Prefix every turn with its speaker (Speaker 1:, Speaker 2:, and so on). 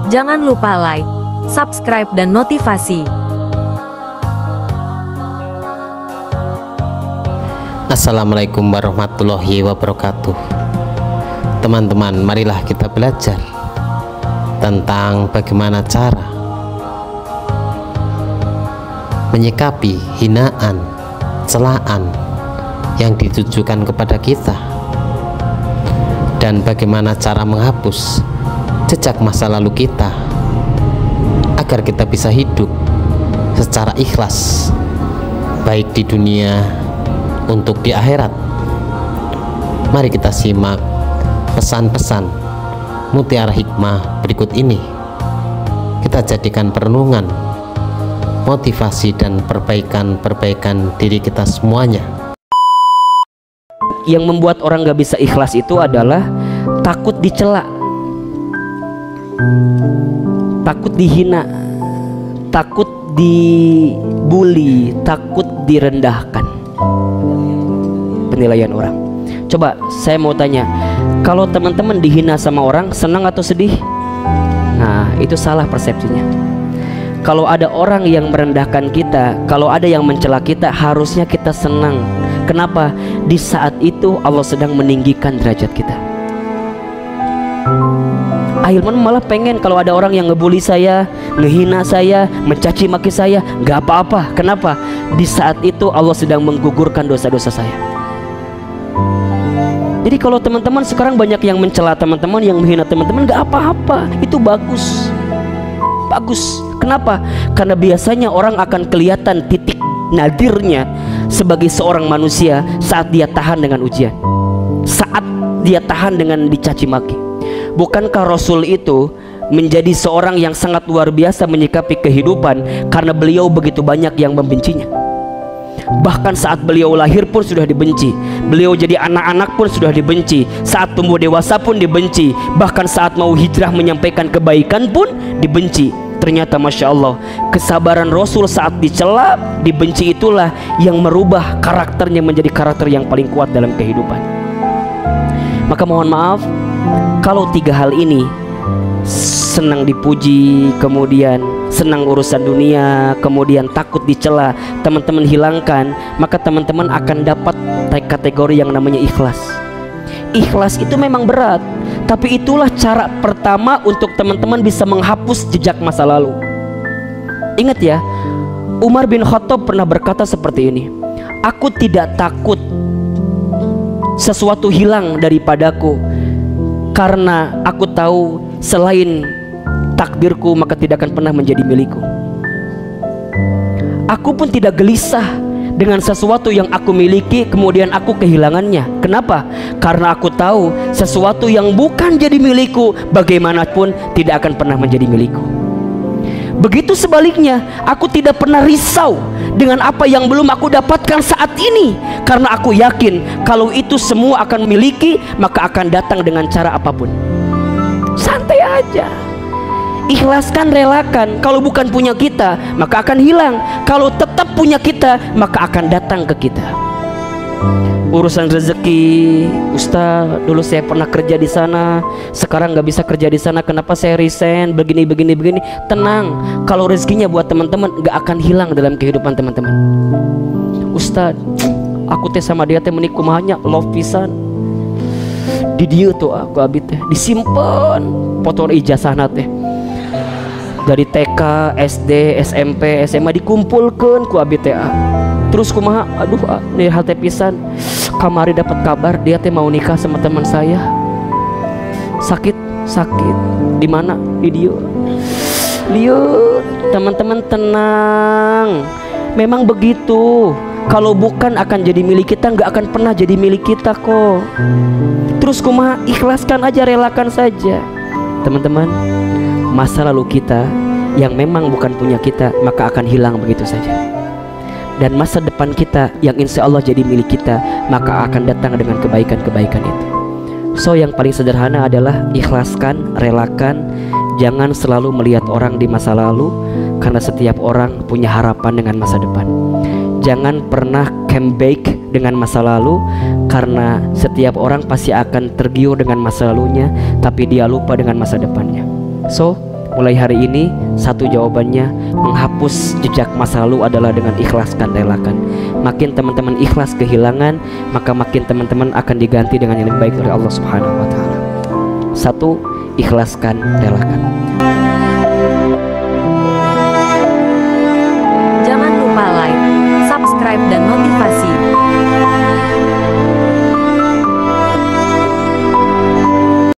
Speaker 1: Jangan lupa like, subscribe dan notifikasi.
Speaker 2: Assalamualaikum warahmatullahi wabarakatuh. Teman-teman, marilah kita belajar tentang bagaimana cara menyikapi hinaan, celaan yang ditujukan kepada kita, dan bagaimana cara menghapus jejak masa lalu kita agar kita bisa hidup secara ikhlas, baik di dunia untuk di akhirat. Mari kita simak pesan-pesan mutiara hikmah berikut ini. Kita jadikan perenungan, motivasi dan perbaikan diri kita semuanya.
Speaker 3: Yang membuat orang gak bisa ikhlas itu adalah takut dicela, takut dihina, takut dibully, takut direndahkan. Penilaian orang. Coba saya mau tanya, kalau teman-teman dihina sama orang, senang atau sedih? Nah, itu salah persepsinya. Kalau ada orang yang merendahkan kita, kalau ada yang mencela kita, harusnya kita senang. Kenapa? Di saat itu Allah sedang meninggikan derajat kita. Ahilman malah pengen kalau ada orang yang ngebully saya, ngehina saya, mencaci maki saya, gak apa-apa. Kenapa? Di saat itu Allah sedang menggugurkan dosa-dosa saya. Jadi kalau teman-teman sekarang banyak yang mencela teman-teman, yang menghina teman-teman, gak apa-apa. Itu bagus. Bagus. Kenapa? Karena biasanya orang akan kelihatan titik nadirnya sebagai seorang manusia saat dia tahan dengan ujian, saat dia tahan dengan dicaci maki. Bukankah Rasul itu menjadi seorang yang sangat luar biasa menyikapi kehidupan karena beliau begitu banyak yang membencinya? Bahkan saat beliau lahir pun sudah dibenci, beliau jadi anak-anak pun sudah dibenci, saat tumbuh dewasa pun dibenci, bahkan saat mau hijrah menyampaikan kebaikan pun dibenci. Ternyata Masya Allah, kesabaran Rasul saat dicela, dibenci, itulah yang merubah karakternya menjadi karakter yang paling kuat dalam kehidupan. Maka mohon maaf kalau tiga hal ini, senang dipuji, kemudian senang urusan dunia, kemudian takut dicela, teman-teman hilangkan, maka teman-teman akan dapat kategori yang namanya ikhlas. Ikhlas itu memang berat, tapi itulah cara pertama untuk teman-teman bisa menghapus jejak masa lalu. Ingat ya, Umar bin Khattab pernah berkata seperti ini, aku tidak takut sesuatu hilang daripadaku, karena aku tahu selain takdirku maka tidak akan pernah menjadi milikku. Aku pun tidak gelisah dengan sesuatu yang aku miliki kemudian aku kehilangannya. Kenapa? Karena aku tahu sesuatu yang bukan jadi milikku bagaimanapun tidak akan pernah menjadi milikku. Begitu sebaliknya, aku tidak pernah risau dengan apa yang belum aku dapatkan saat ini, karena aku yakin kalau itu semua akan miliki, maka akan datang dengan cara apapun. Santai aja, ikhlaskan, relakan. Kalau bukan punya kita, maka akan hilang. Kalau tetap punya kita, maka akan datang ke kita. Urusan rezeki, Ustaz, dulu saya pernah kerja di sana, sekarang nggak bisa kerja di sana, kenapa saya resign, begini. Tenang, kalau rezekinya buat teman-teman nggak akan hilang dalam kehidupan teman-teman. Ustaz, aku teh sama dia teh menikah mahanya love pisan. Di dia tuh aku abis teh disimpan foto ijazahna teh dari TK, SD, SMP, SMA dikumpulkan ku abis teh. Terus kumaha, aduh nih hal teh pisan, kamari dapat kabar dia teh mau nikah sama teman saya. Sakit di mana? Di dia. Teman-teman tenang, memang begitu. Kalau bukan akan jadi milik kita, nggak akan pernah jadi milik kita kok. Terus kumaha, ikhlaskan aja, relakan saja. Teman-teman, masa lalu kita yang memang bukan punya kita maka akan hilang begitu saja. Dan masa depan kita yang insya Allah jadi milik kita maka akan datang dengan kebaikan-kebaikan itu. So yang paling sederhana adalah ikhlaskan, relakan. Jangan selalu melihat orang di masa lalu, karena setiap orang punya harapan dengan masa depan. Jangan pernah comeback dengan masa lalu, karena setiap orang pasti akan tergiur dengan masa lalunya, tapi dia lupa dengan masa depannya. So Mulai hari ini, satu jawabannya, menghapus jejak masa lalu adalah dengan ikhlaskan, relakan. Makin teman-teman ikhlas kehilangan, maka makin teman-teman akan diganti dengan yang lebih baik oleh Allah Subhanahu wa Ta'ala. Satu, ikhlaskan, relakan.